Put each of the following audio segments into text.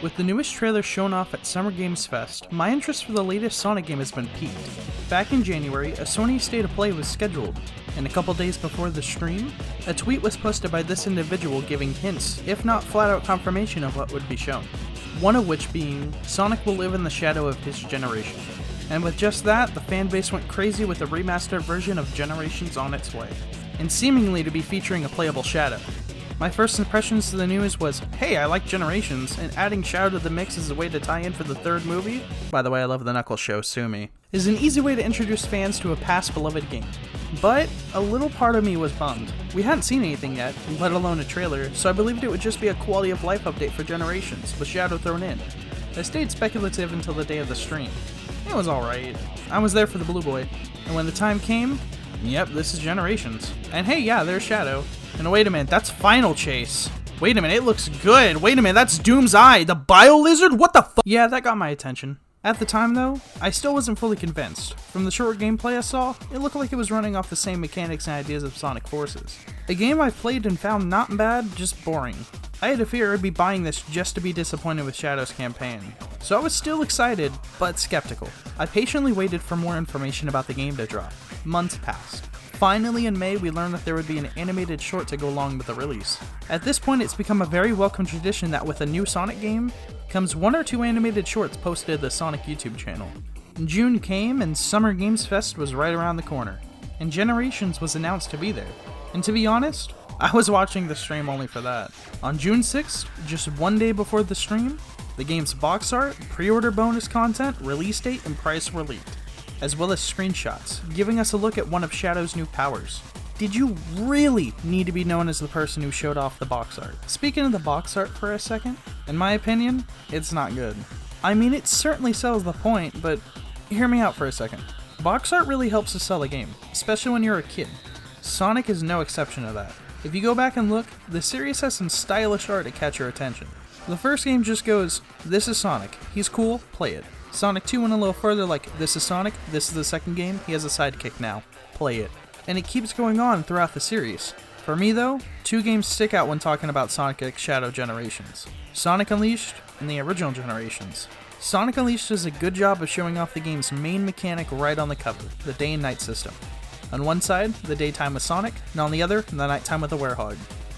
With the newest trailer shown off at Summer Games Fest, my interest for the latest Sonic game has been piqued. Back in January, a Sony State of Play was scheduled, and a couple days before the stream, a tweet was posted by this individual giving hints, if not flat out confirmation of what would be shown. One of which being, Sonic will live in the shadow of his generation. And with just that, the fanbase went crazy with a remastered version of Generations on its way, and seemingly to be featuring a playable Shadow. My first impressions to the news was, hey, I like Generations, and adding Shadow to the mix as a way to tie in for the third movie, by the way I love the Knuckles show, sue me, is an easy way to introduce fans to a past beloved game. But a little part of me was bummed. We hadn't seen anything yet, let alone a trailer, so I believed it would just be a quality of life update for Generations, with Shadow thrown in. I stayed speculative until the day of the stream. It was alright. I was there for the Blue Boy, and when the time came, yep, this is Generations. And hey, yeah, there's Shadow. And wait a minute, that's Final Chase. Wait a minute, it looks good. Wait a minute, that's Doom's Eye, the Bio Lizard? What the fuck? Yeah, that got my attention. At the time though, I still wasn't fully convinced. From the short gameplay I saw, it looked like it was running off the same mechanics and ideas of Sonic Forces. A game I've played and found not bad, just boring. I had a fear I'd be buying this just to be disappointed with Shadow's campaign. So I was still excited, but skeptical. I patiently waited for more information about the game to drop. Months passed. Finally in May, we learned that there would be an animated short to go along with the release. At this point, it's become a very welcome tradition that with a new Sonic game, comes 1 or 2 animated shorts posted to the Sonic YouTube channel. June came and Summer Games Fest was right around the corner, and Generations was announced to be there. And to be honest, I was watching the stream only for that. On June 6th, just one day before the stream, the game's box art, pre-order bonus content, release date, and price were leaked, as well as screenshots, giving us a look at one of Shadow's new powers. Did you really need to be known as the person who showed off the box art? Speaking of the box art for a second, in my opinion, it's not good. I mean, it certainly sells the point, but hear me out for a second. Box art really helps to sell a game, especially when you're a kid. Sonic is no exception to that. If you go back and look, the series has some stylish art to catch your attention. The first game just goes, this is Sonic, he's cool, play it. Sonic 2 went a little further, like, this is Sonic, this is the second game, he has a sidekick now, play it. And it keeps going on throughout the series. For me though, 2 games stick out when talking about Sonic X Shadow Generations. Sonic Unleashed and the original Generations. Sonic Unleashed does a good job of showing off the game's main mechanic right on the cover, the day and night system. On one side, the daytime with Sonic, and on the other, the nighttime with the Werehog.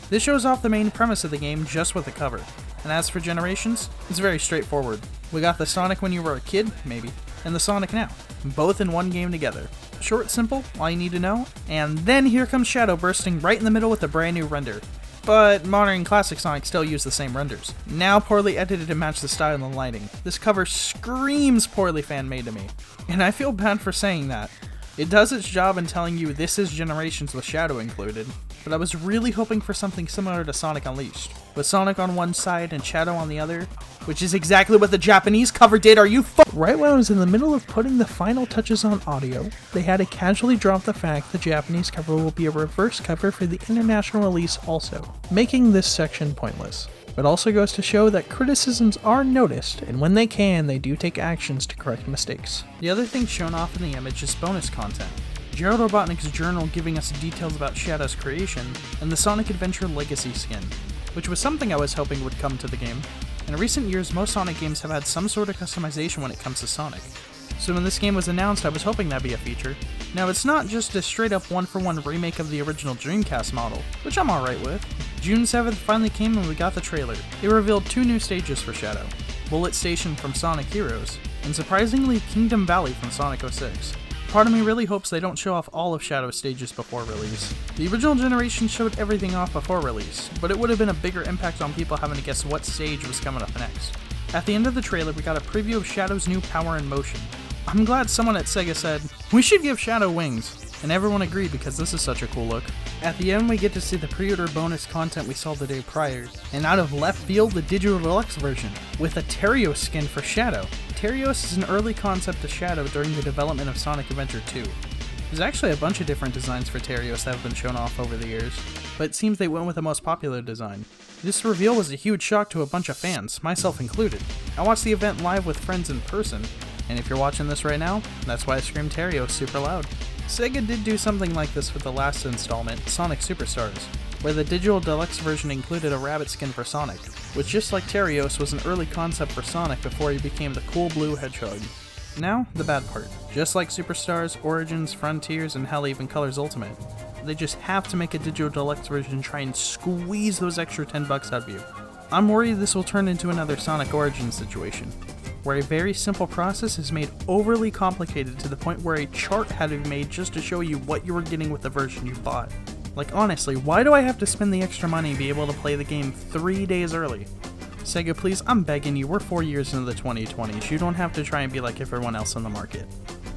This shows off the main premise of the game just with the cover. And as for Generations, it's very straightforward. We got the Sonic when you were a kid, maybe, and the Sonic now, both in one game together. Short, simple, all you need to know, and then here comes Shadow bursting right in the middle with a brand new render. But modern and classic Sonic still use the same renders, now poorly edited to match the style and the lighting. This cover screams poorly fan-made to me, and I feel bad for saying that. It does its job in telling you this is Generations with Shadow included, but I was really hoping for something similar to Sonic Unleashed, with Sonic on one side and Shadow on the other, which is exactly what the Japanese cover did. Are you Right when I was in the middle of putting the final touches on audio, they had to casually drop the fact the Japanese cover will be a reverse cover for the international release also, making this section pointless. But also goes to show that criticisms are noticed, and when they can, they do take actions to correct mistakes. The other thing shown off in the image is bonus content. Gerald Robotnik's journal giving us details about Shadow's creation, and the Sonic Adventure Legacy skin, which was something I was hoping would come to the game. In recent years, most Sonic games have had some sort of customization when it comes to Sonic. So when this game was announced, I was hoping that'd be a feature. Now it's not just a straight up one-for-one remake of the original Dreamcast model, which I'm alright with. June 7th finally came and we got the trailer. It revealed 2 new stages for Shadow. Bullet Station from Sonic Heroes, and surprisingly Kingdom Valley from Sonic 06. Part of me really hopes they don't show off all of Shadow's stages before release. The original generation showed everything off before release, but it would have been a bigger impact on people having to guess what stage was coming up next. At the end of the trailer, we got a preview of Shadow's new power in motion. I'm glad someone at Sega said, we should give Shadow wings, and everyone agreed because this is such a cool look. At the end, we get to see the pre-order bonus content we saw the day prior, and out of left field, the digital deluxe version, with a Terios skin for Shadow. Terios is an early concept of Shadow during the development of Sonic Adventure 2. There's actually a bunch of different designs for Terios that have been shown off over the years, but it seems they went with the most popular design. This reveal was a huge shock to a bunch of fans, myself included. I watched the event live with friends in person, and if you're watching this right now, that's why I screamed Terios super loud. Sega did do something like this with the last installment, Sonic Superstars, where the digital deluxe version included a rabbit skin for Sonic, which just like Terios was an early concept for Sonic before he became the cool blue hedgehog. Now, the bad part. Just like Superstars, Origins, Frontiers, and hell even Colors Ultimate, they just have to make a digital deluxe version and try and squeeze those extra $10 out of you. I'm worried this will turn into another Sonic Origins situation, where a very simple process is made overly complicated to the point where a chart had to be made just to show you what you were getting with the version you bought. Like honestly, why do I have to spend the extra money and be able to play the game 3 days early? Sega, please, I'm begging you, we're 4 years into the 2020s, you don't have to try and be like everyone else on the market.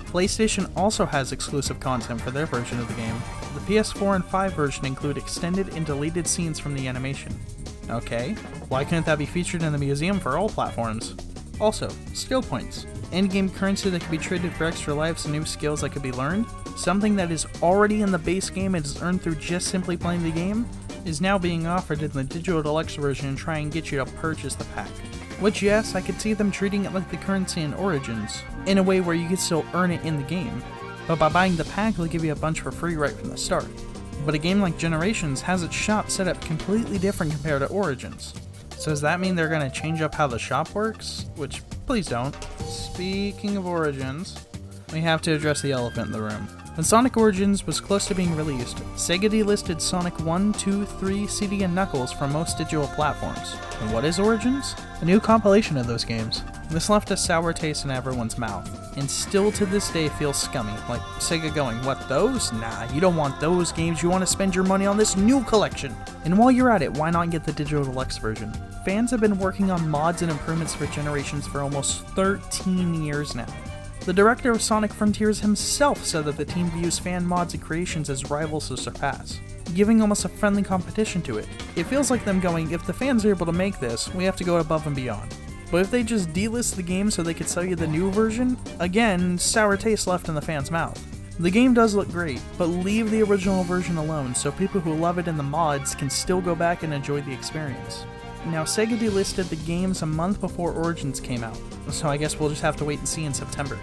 PlayStation also has exclusive content for their version of the game. The PS4 and 5 version include extended and deleted scenes from the animation. Okay, why couldn't that be featured in the museum for all platforms? Also, skill points. In-game currency that can be traded for extra lives and new skills that could be learned. Something that is already in the base game and is earned through just simply playing the game, is now being offered in the digital deluxe version and try and get you to purchase the pack. Which yes, I could see them treating it like the currency in Origins, in a way where you could still earn it in the game, but by buying the pack they'll give you a bunch for free right from the start. But a game like Generations has its shop set up completely different compared to Origins. So does that mean they're going to change up how the shop works? Which, please don't. Speaking of Origins, we have to address the elephant in the room. When Sonic Origins was close to being released, Sega delisted Sonic 1, 2, 3, CD, and Knuckles from most digital platforms. And what is Origins? A new compilation of those games. This left a sour taste in everyone's mouth, and still to this day feels scummy, like Sega going, what, those? Nah, you don't want those games, you want to spend your money on this new collection! And while you're at it, why not get the digital deluxe version? Fans have been working on mods and improvements for Generations for almost 13 years now. The director of Sonic Frontiers himself said that the team views fan mods and creations as rivals to surpass, giving almost a friendly competition to it. It feels like them going, if the fans are able to make this, we have to go above and beyond. But if they just delist the game so they could sell you the new version, again, sour taste left in the fans' mouth. The game does look great, but leave the original version alone so people who love it in the mods can still go back and enjoy the experience. Now, Sega delisted the games a month before Origins came out, so I guess we'll just have to wait and see in September.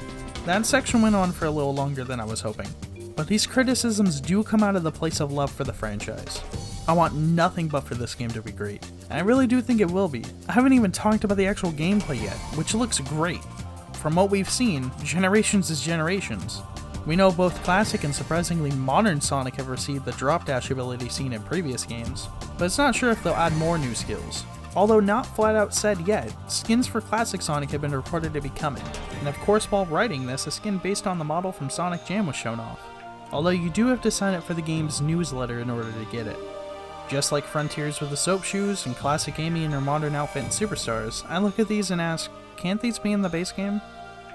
That section went on for a little longer than I was hoping, but these criticisms do come out of the place of love for the franchise. I want nothing but for this game to be great, and I really do think it will be. I haven't even talked about the actual gameplay yet, which looks great. From what we've seen, Generations is Generations. We know both classic and surprisingly modern Sonic have received the drop dash ability seen in previous games, but it's not sure if they'll add more new skills. Although not flat out said yet, skins for classic Sonic have been reported to be coming, and of course while writing this, a skin based on the model from Sonic Jam was shown off. Although you do have to sign up for the game's newsletter in order to get it. Just like Frontiers with the soap shoes and classic Amy in her modern outfit in Superstars, I look at these and ask, can't these be in the base game?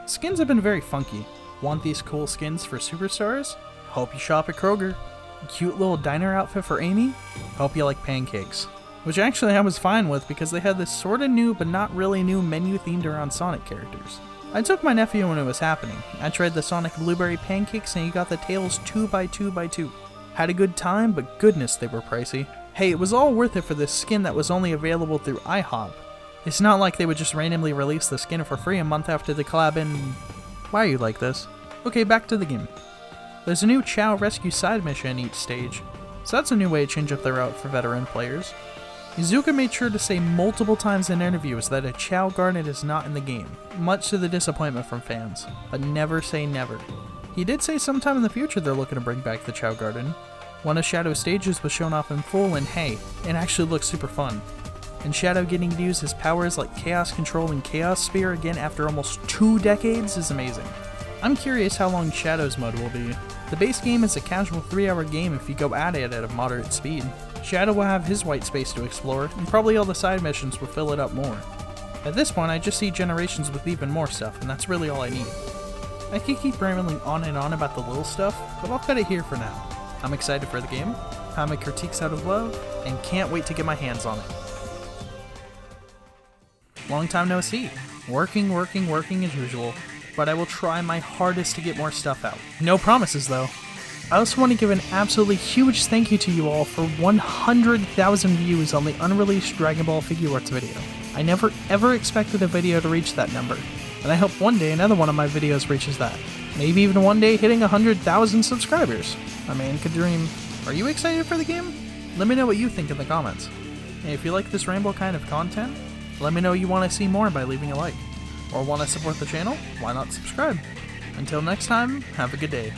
Skins have been very funky. Want these cool skins for Superstars? Hope you shop at Kroger. Cute little diner outfit for Amy? Hope you like pancakes. Which actually I was fine with because they had this sorta new but not really new menu themed around Sonic characters. I took my nephew when it was happening. I tried the Sonic Blueberry Pancakes and he got the Tails 2x2x2. Had a good time, but goodness they were pricey. Hey, it was all worth it for this skin that was only available through IHOP. It's not like they would just randomly release the skin for free a month after the collab and... Why are you like this? Okay, back to the game. There's a new Chow rescue side mission in each stage, so that's a new way to change up the route for veteran players. Izuka made sure to say multiple times in interviews that a Chow Garden is not in the game, much to the disappointment from fans, but never say never. He did say sometime in the future they're looking to bring back the Chow Garden. One of Shadow's stages was shown off in full and hey, it actually looks super fun. And Shadow getting to use his powers like Chaos Control and Chaos Spear again after almost 2 decades is amazing. I'm curious how long Shadow's mode will be. The base game is a casual 3-hour game if you go at it at a moderate speed. Shadow will have his white space to explore, and probably all the side missions will fill it up more. At this point, I just see Generations with even more stuff, and that's really all I need. I could keep rambling on and on about the little stuff, but I'll cut it here for now. I'm excited for the game, have my critiques out of love, and can't wait to get my hands on it. Long time no see. Working as usual, but I will try my hardest to get more stuff out. No promises though. I also want to give an absolutely huge thank you to you all for 100,000 views on the unreleased Dragon Ball Figure Arts video. I never ever expected a video to reach that number, and I hope one day another one of my videos reaches that. Maybe even one day hitting 100,000 subscribers. A man could dream. Are you excited for the game? Let me know what you think in the comments. And if you like this ramble kind of content, let me know you want to see more by leaving a like. Or want to support the channel? Why not subscribe? Until next time, have a good day.